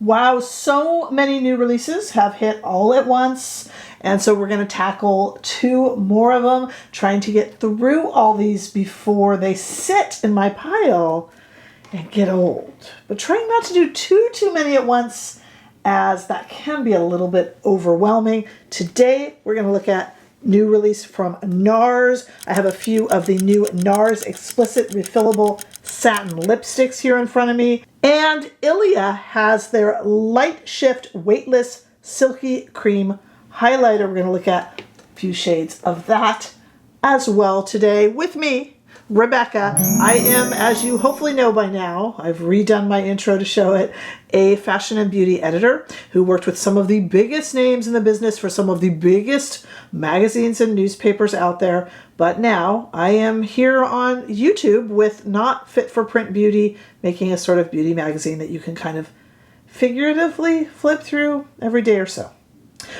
Wow, so many new releases have hit all at once. And so we're going to tackle 2 more of them, trying to get through all these before they sit in my pile and get old. But trying not to do too many at once, as that can be a little bit overwhelming. Today, we're going to look at new release from NARS. I have a few of the new NARS Explicit Refillable Satin lipsticks here in front of me. And Ilia has their Lightshift Weightless Silky Cream Highlighter. We're going to look at a few shades of that as well today with me, Rebecca. I am, as you hopefully know by now, I've redone my intro to show it, a fashion and beauty editor who worked with some of the biggest names in the business for some of the biggest magazines and newspapers out there. But now I am here on YouTube with Not Fit for Print Beauty, making a sort of beauty magazine that you can kind of figuratively flip through every day or so.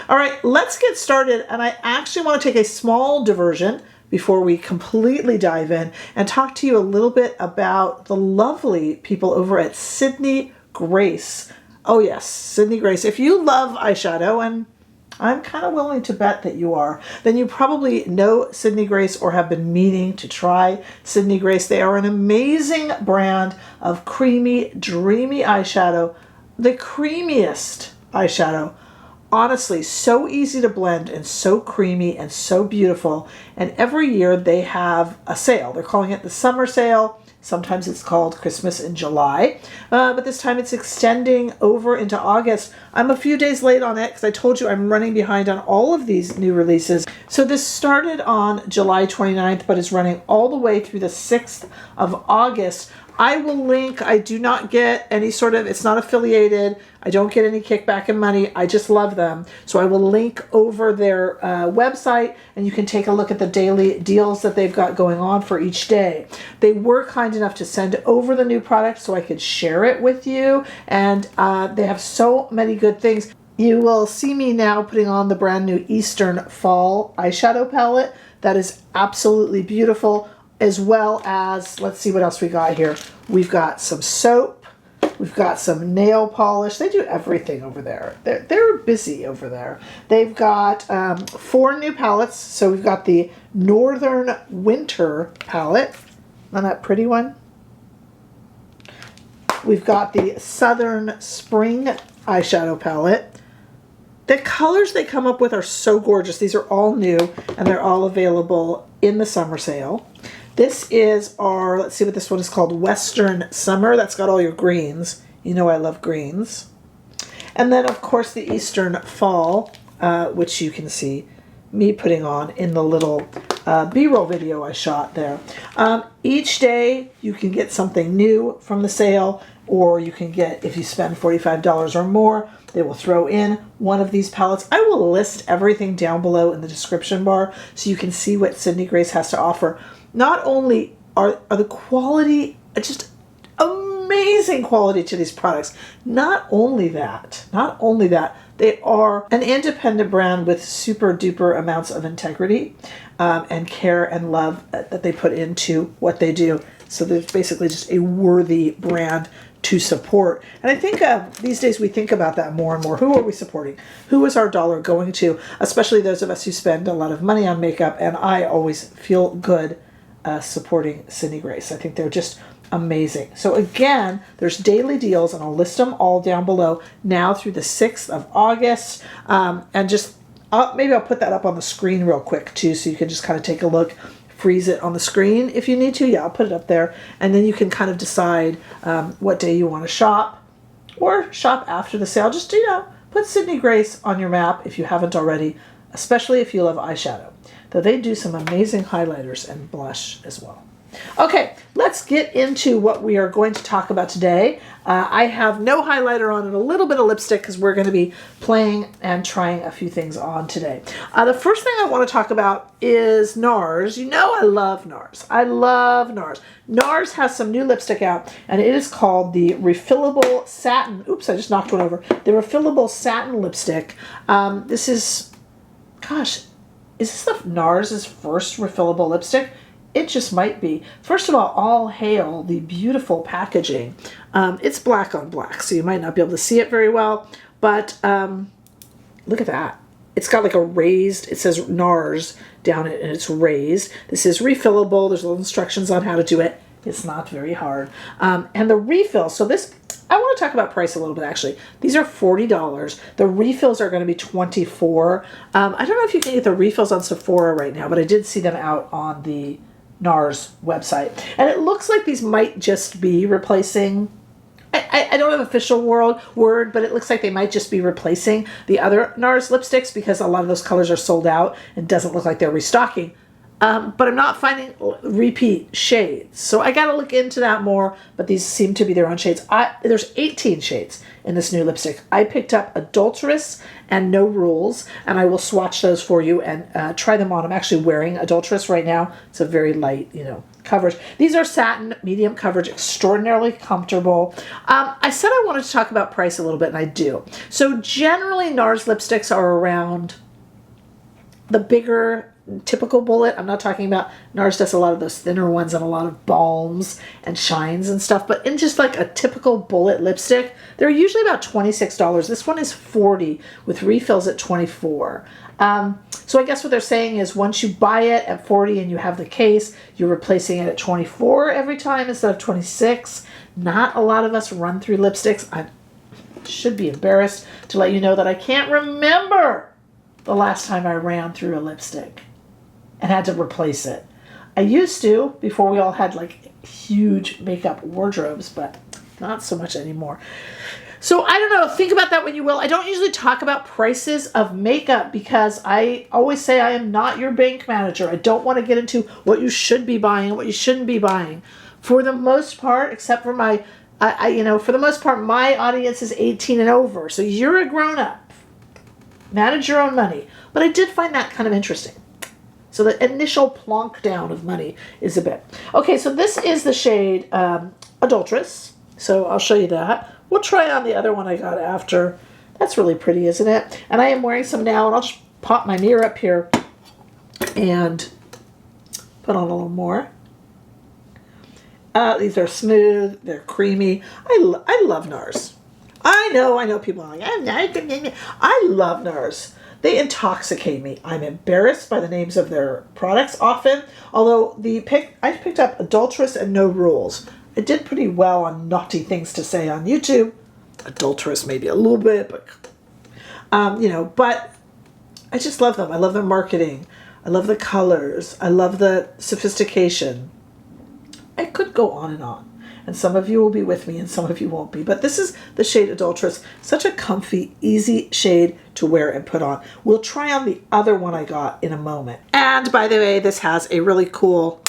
All right, let's get started. And I actually want to take a small diversion before we completely dive in and talk to you a little bit about the lovely people over at Sydney Grace. Oh yes, Sydney Grace. If you love eyeshadow, and I'm kind of willing to bet that you are, then you probably know Sydney Grace or have been meaning to try Sydney Grace. They are an amazing brand of creamy, dreamy eyeshadow, the creamiest eyeshadow. Honestly, so easy to blend and so creamy and so beautiful. And every year they have a sale. They're calling it the summer sale. Sometimes it's called Christmas in July, but this time it's extending over into August. I'm a few days late on it because I told you I'm running behind on all of these new releases. So this started on July 29th, but is running all the way through the 6th of August. I will link. I do not get any sort of, it's not affiliated. I don't get any kickback in money. I just love them. So I will link over their website, and you can take a look at the daily deals that they've got going on for each day. They were kind enough to send over the new product so I could share it with you. And they have so many good things. You will see me now putting on the brand new Eastern Fall eyeshadow palette. That is absolutely beautiful. As well as, let's see what else we got here. We've got some soap. We've got some nail polish. They do everything over there. They're busy over there. They've got 4 new palettes. So we've got the Northern Winter palette. On that pretty one. We've got the Southern Spring eyeshadow palette. The colors they come up with are so gorgeous. These are all new, and they're all available in the summer sale. This is our, let's see what this one is called, Western Summer. That's got all your greens. You know I love greens. And then, of course, the Eastern Fall, which you can see me putting on in the little B-roll video I shot there. Each day, you can get something new from the sale, or you can get, if you spend $45 or more, they will throw in one of these palettes. I will list everything down below in the description bar so you can see what Sydney Grace has to offer. Not only are the quality, just amazing quality to these products, not only that, they are an independent brand with super duper amounts of integrity and care and love that they put into what they do. So there's basically just a worthy brand to support. And I think these days we think about that more and more. Who are we supporting? Who is our dollar going to? Especially those of us who spend a lot of money on makeup. And I always feel good supporting Sydney Grace. I think they're just amazing. So again, there's daily deals, and I'll list them all down below now through the 6th of August. And just maybe I'll put that up on the screen real quick too, so you can just kind of take a look, freeze it on the screen if you need to. Yeah, I'll put it up there, and then you can kind of decide what day you want to shop, or shop after the sale. Just, put Sydney Grace on your map if you haven't already, especially if you love eyeshadow. Though they do some amazing highlighters and blush as well. Okay, let's get into what we are going to talk about today. I have no highlighter on and a little bit of lipstick because we're going to be playing and trying a few things on today. The first thing I want to talk about is NARS. You know I love NARS. I love NARS. NARS has some new lipstick out, and it is called the Refillable Satin. Oops, I just knocked one over. The Refillable Satin lipstick. This is, gosh, is this the NARS's first refillable lipstick? it just might be. First of all hail the beautiful packaging. It's black on black, so you might not be able to see it very well, but look at that. It's got like a raised, it says NARS down it, and it's raised. This is refillable. There's little instructions on how to do it. It's not very hard. And the refill, so this, I want to talk about price a little bit actually. These are $40. The refills are going to be $24. I don't know if you can get the refills on Sephora right now, but I did see them out on the NARS website. And it looks like these might just be replacing, I don't have an official word, but it looks like they might just be replacing the other NARS lipsticks because a lot of those colors are sold out and doesn't look like they're restocking. But I'm not finding repeat shades. So I got to look into that more, but these seem to be their own shades. There's 18 shades in this new lipstick. I picked up Adulterous and No Rules, and I will swatch those for you and try them on. I'm actually wearing Adulterous right now. It's a very light, coverage. These are satin, medium coverage, extraordinarily comfortable. I said I wanted to talk about price a little bit, and I do. So generally, NARS lipsticks are around the bigger typical bullet. I'm not talking about, NARS does a lot of those thinner ones and a lot of balms and shines and stuff, but in just like a typical bullet lipstick, they're usually about $26. This one is $40 with refills at $24. So I guess what they're saying is once you buy it at $40 and you have the case, you're replacing it at $24 every time instead of $26. Not a lot of us run through lipsticks. I should be embarrassed to let you know that I can't remember the last time I ran through a lipstick and had to replace it. I used to before we all had like huge makeup wardrobes, but not so much anymore. So I don't know, think about that when you will. I don't usually talk about prices of makeup because I always say I am not your bank manager. I don't want to get into what you should be buying and what you shouldn't be buying. For the most part, except for for the most part, my audience is 18 and over. So you're a grown up. Manage your own money. But I did find that kind of interesting. So the initial plonk down of money is a bit. Okay, so this is the shade Adulterous. So I'll show you that. We'll try on the other one I got after. That's really pretty, isn't it? And I am wearing some now, and I'll just pop my mirror up here and put on a little more. These are smooth. They're creamy. I love NARS. I know people are like, I love NARS. They intoxicate me. I'm embarrassed by the names of their products often, although I picked up Adulterous and No Rules. I did pretty well on naughty things to say on YouTube. Adulterous maybe a little bit, but but I just love them. I love their marketing. I love the colors. I love the sophistication. I could go on and on. And some of you will be with me and some of you won't be. But this is the shade Adulterous. Such a comfy, easy shade to wear and put on. We'll try on the other one I got in a moment. And by the way, this has a really cool,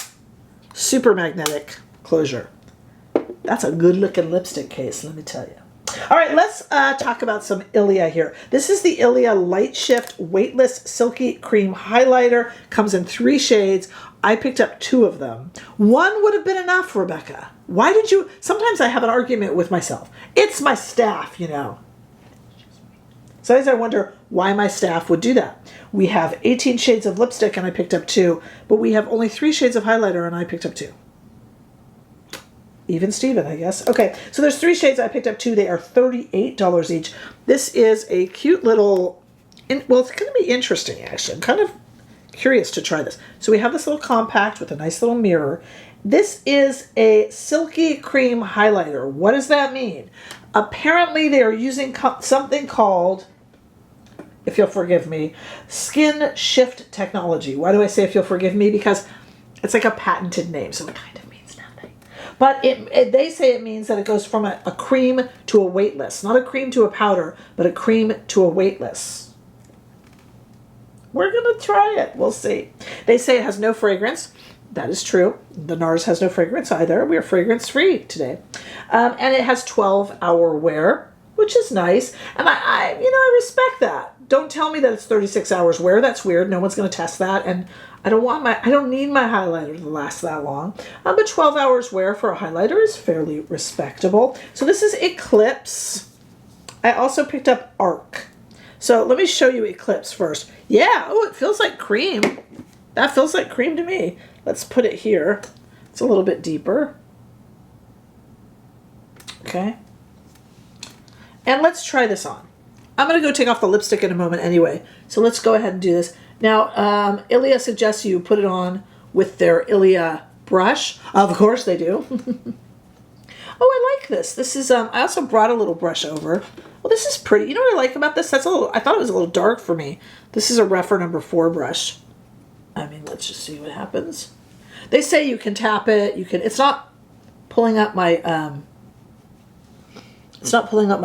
super magnetic closure. That's a good looking lipstick case, let me tell you. All right, let's talk about some Ilia here. This is the Ilia Lightshift Weightless Silky Cream Highlighter. Comes in 3 shades. I picked up 2 of them. One would have been enough, Rebecca. Why did you? Sometimes I have an argument with myself. It's my staff, Sometimes I wonder why my staff would do that. We have 18 shades of lipstick and I picked up 2, but we have only 3 shades of highlighter and I picked up 2. Even Steven, I guess. Okay, so there's 3 shades. I picked up 2. They are $38 each. This is a cute little, well, it's going to be interesting, actually. I'm kind of curious to try this. So we have this little compact with a nice little mirror. This is a silky cream highlighter. What does that mean? Apparently they are using something called, if you'll forgive me, skin shift technology. Why do I say if you'll forgive me? Because it's like a patented name, so it kind of means nothing. But they say it means that it goes from a cream to a weightless. Not a cream to a powder, but a cream to a weightless. We're going to try it. We'll see. They say it has no fragrance. That is true. The NARS has no fragrance either. We are fragrance free today. And it has 12-hour wear, which is nice. And I respect that. Don't tell me that it's 36 hours wear. That's weird. No one's going to test that. And I don't need my highlighter to last that long. But 12 hours wear for a highlighter is fairly respectable. So this is Eclipse. I also picked up Arc. So let me show you Eclipse first. Yeah, oh, it feels like cream. That feels like cream to me. Let's put it here. It's a little bit deeper. Okay. And let's try this on. I'm going to go take off the lipstick in a moment anyway. So let's go ahead and do this. Now, Ilia suggests you put it on with their Ilia brush. Of course they do. Oh, I like this. This is, I also brought a little brush over. Well, this is pretty. You know what I like about this? That's a little, I thought it was a little dark for me. This is a Reffer number 4 brush. I mean, let's just see what happens. They say you can tap it. You can, it's not pulling up my,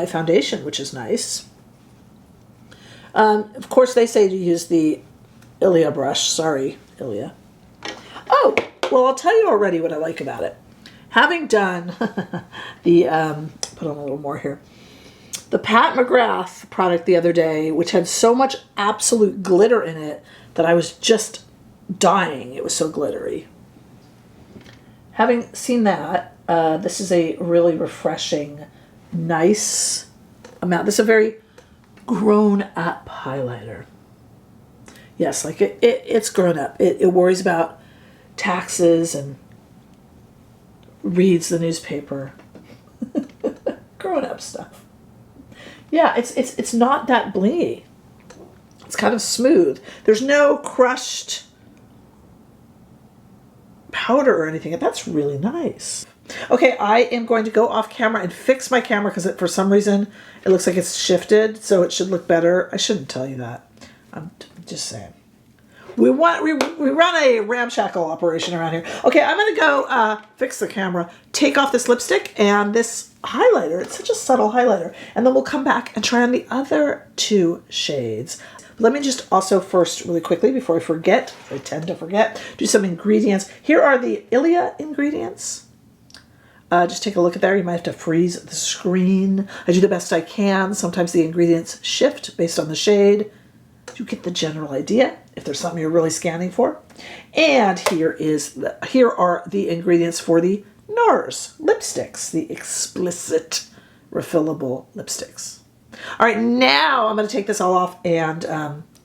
foundation, which is nice. Of course, they say to use the Ilia brush. Sorry, Ilia. Oh, well, I'll tell you already what I like about it. Having done the, put on a little more here, the Pat McGrath product the other day, which had so much absolute glitter in it that I was just dying. It was so glittery. Having seen that, this is a really refreshing, nice amount. This is a very grown-up highlighter. Yes, like it's grown up. It worries about taxes and reads the newspaper. Grown-up stuff. Yeah, it's not that blingy. It's kind of smooth. There's no crushed powder or anything. That's really nice. Okay, I am going to go off camera and fix my camera because for some reason it looks like it's shifted, so it should look better. I shouldn't tell you that. I'm just saying. We run a ramshackle operation around here. Okay, I'm going to go fix the camera, take off this lipstick and this highlighter. It's such a subtle highlighter. And then we'll come back and try on the other 2 shades. Let me just also first, really quickly, before I forget, I tend to forget, do some ingredients. Here are the Ilia ingredients. Just take a look at there. You might have to freeze the screen. I do the best I can. Sometimes the ingredients shift based on the shade. You get the general idea if there's something you're really scanning for. And here are the ingredients for the NARS lipsticks, the Explicit refillable lipsticks. All right, now I'm going to take this all off and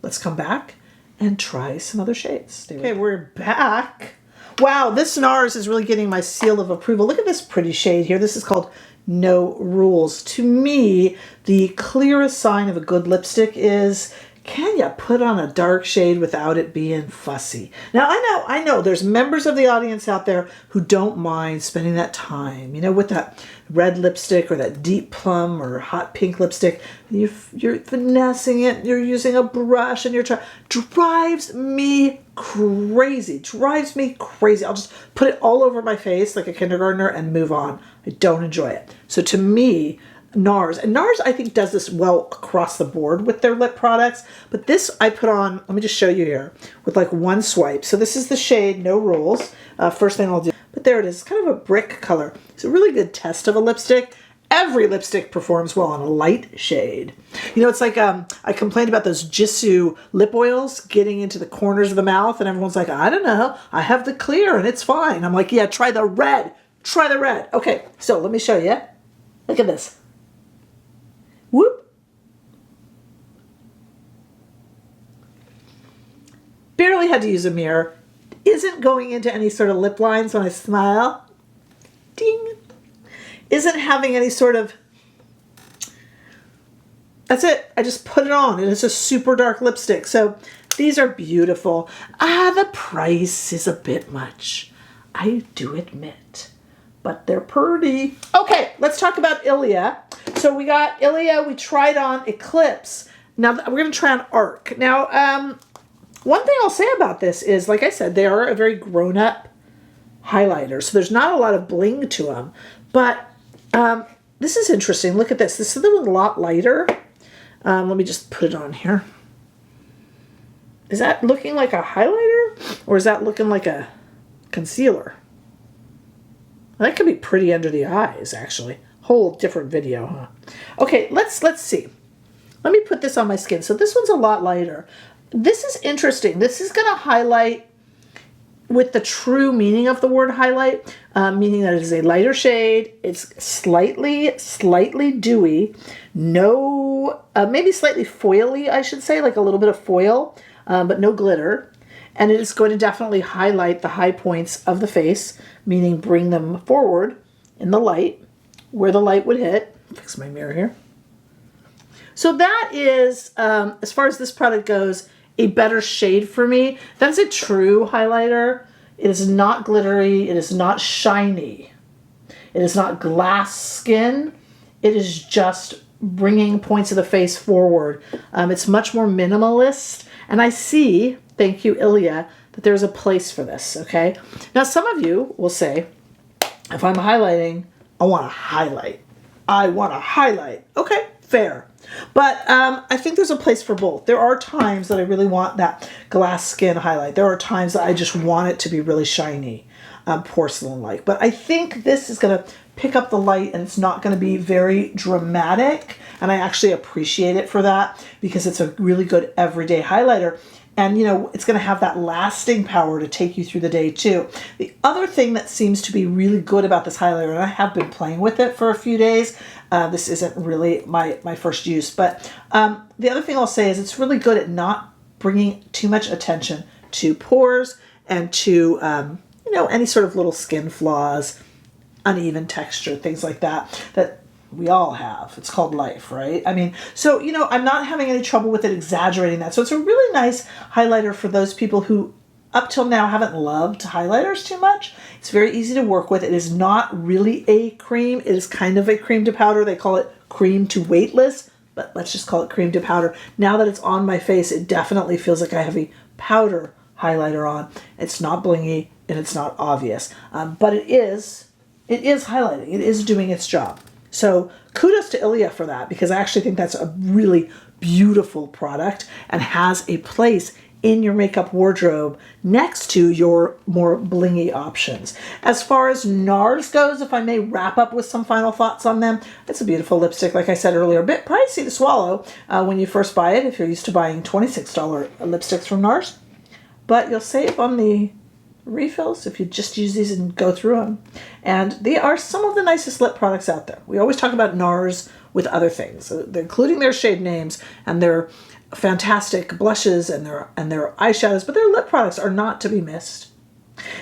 let's come back and try some other shades. Okay, we're back. Wow, this NARS is really getting my seal of approval. Look at this pretty shade here. This is called No Rules. To me, the clearest sign of a good lipstick is, can you put on a dark shade without it being fussy? Now, I know there's members of the audience out there who don't mind spending that time, you know, with that red lipstick or that deep plum or hot pink lipstick. You're finessing it, you're using a brush and you're trying. Drives me crazy. Drives me crazy. I'll just put it all over my face like a kindergartner and move on. I don't enjoy it. So to me, NARS. And NARS, I think, does this well across the board with their lip products. But this I put on, let me just show you here, with like one swipe. So this is the shade No Rules. First thing I'll do. But there it is. It's kind of a brick color. It's a really good test of a lipstick. Every lipstick performs well on a light shade. You know, it's like I complained about those Jisoo lip oils getting into the corners of the mouth. And everyone's like, I don't know. I have the clear and it's fine. I'm like, yeah, try the red. Try the red. Okay, so let me show you. Look at this. Whoop. Barely had to use a mirror. Isn't going into any sort of lip lines when I smile. Ding. Isn't having any sort of... That's it. I just put it on. And it's a super dark lipstick. So these are beautiful. The price is a bit much. I do admit. But they're pretty. Okay, let's talk about Ilia. So we got Ilia, we tried on Eclipse. Now we're going to try on Arc. Now, one thing I'll say about this is, like I said, they are a very grown-up highlighter. So there's not a lot of bling to them. But this is interesting. Look at this. This is a lot lighter. Let me just put it on here. Is that looking like a highlighter? Or is that looking like a concealer? That could be pretty under the eyes, actually. Whole different video, huh? Okay, let's see. Let me put this on my skin. So this one's a lot lighter. This is interesting. This is going to highlight with the true meaning of the word highlight, meaning that it is a lighter shade. It's slightly dewy. No, maybe slightly foily, I should say, like a little bit of foil, but no glitter. and it is going to definitely highlight the high points of the face, meaning bring them forward in the light, where the light would hit. Fix my mirror here. So that is, as far as this product goes, a better shade for me. That's a true highlighter. It is not glittery. It is not shiny. It is not glass skin. It is just bringing points of the face forward. It's much more minimalist. And I see, thank you, Ilia, that there's a place for this, okay? Now, some of you will say, if I'm highlighting, I want to highlight. I want to highlight. Okay, fair. But I think there's a place for both. There are times that I really want that glass skin highlight. There are times that I just want it to be really shiny, porcelain-like. But I think this is going to pick up the light, and it's not going to be very dramatic. And I actually appreciate it for that, because it's a really good everyday highlighter. And, you know, it's going to have that lasting power to take you through the day, too. The other thing that seems to be really good about this highlighter, and I have been playing with it for a few days. This isn't really my first use. But the other thing I'll say is it's really good at not bringing too much attention to pores and to, you know, any sort of little skin flaws, uneven texture, things like that, that we all have. It's called life, right? I mean, so, you know, I'm not having any trouble with it exaggerating that. So it's a really nice highlighter for those people who up till now haven't loved highlighters too much. It's very easy to work with. It is not really a cream. It is kind of a cream to powder. They call it cream to weightless, but let's just call it cream to powder. Now that it's on my face, it definitely feels like I have a powder highlighter on. It's not blingy and it's not obvious, but it is highlighting. It is doing its job. So kudos to Ilia for that, because I actually think that's a really beautiful product and has a place in your makeup wardrobe next to your more blingy options. As far as NARS goes, if I may wrap up with some final thoughts on them, it's a beautiful lipstick, like I said earlier, a bit pricey to swallow when you first buy it, if you're used to buying $26 lipsticks from NARS. But you'll save on the refills if you just use these and go through them. And they are some of the nicest lip products out there. We always talk about NARS with other things. So they're including their shade names and their fantastic blushes and their eyeshadows, but their lip products are not to be missed.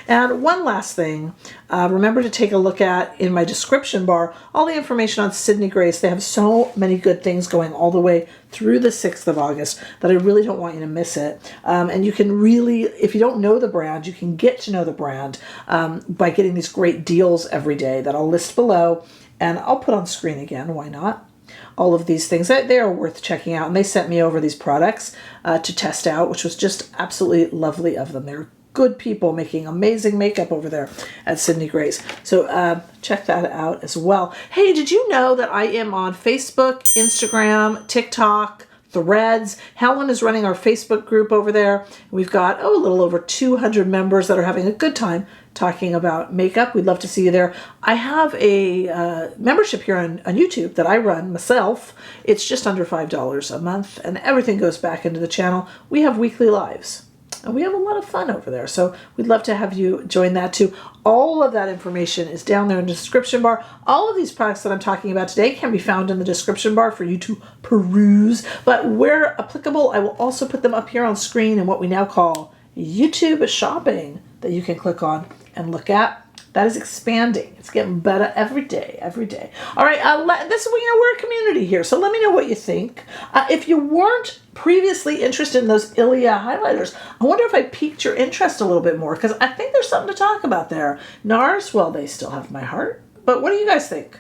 And one last thing, remember to take a look at, in my description bar, all the information on Sydney Grace. They have so many good things going all the way through the 6th of August that I really don't want you to miss it. And you can really, if you don't know the brand, you can get to know the brand by getting these great deals every day that I'll list below, and I'll put on screen again, why not? All of these things, they are worth checking out. And they sent me over these products to test out, which was just absolutely lovely of them. They're good people making amazing makeup over there at Sydney Grace. So check that out as well. Hey, did you know that I am on Facebook, Instagram, TikTok, Threads? Helen is running our Facebook group over there. We've got, a little over 200 members that are having a good time talking about makeup. We'd love to see you there. I have a membership here on YouTube that I run myself. It's just under $5 a month, and everything goes back into the channel. We have weekly lives, and we have a lot of fun over there. So we'd love to have you join that too. All of that information is down there in the description bar. All of these products that I'm talking about today can be found in the description bar for you to peruse. But where applicable, I will also put them up here on screen in what we now call YouTube shopping that you can click on and look at. That is expanding. It's getting better every day, every day. All right, we're a community here, so let me know what you think. If you weren't previously interested in those Ilia highlighters, I wonder if I piqued your interest a little bit more, because I think there's something to talk about there. NARS, well, they still have my heart, but what do you guys think?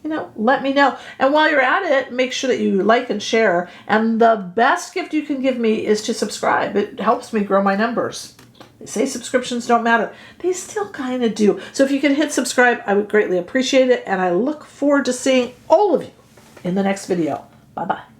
You know, let me know. And while you're at it, make sure that you like and share. And the best gift you can give me is to subscribe. It helps me grow my numbers. They say subscriptions don't matter. They still kind of do. So if you can hit subscribe, I would greatly appreciate it. And I look forward to seeing all of you in the next video. Bye-bye.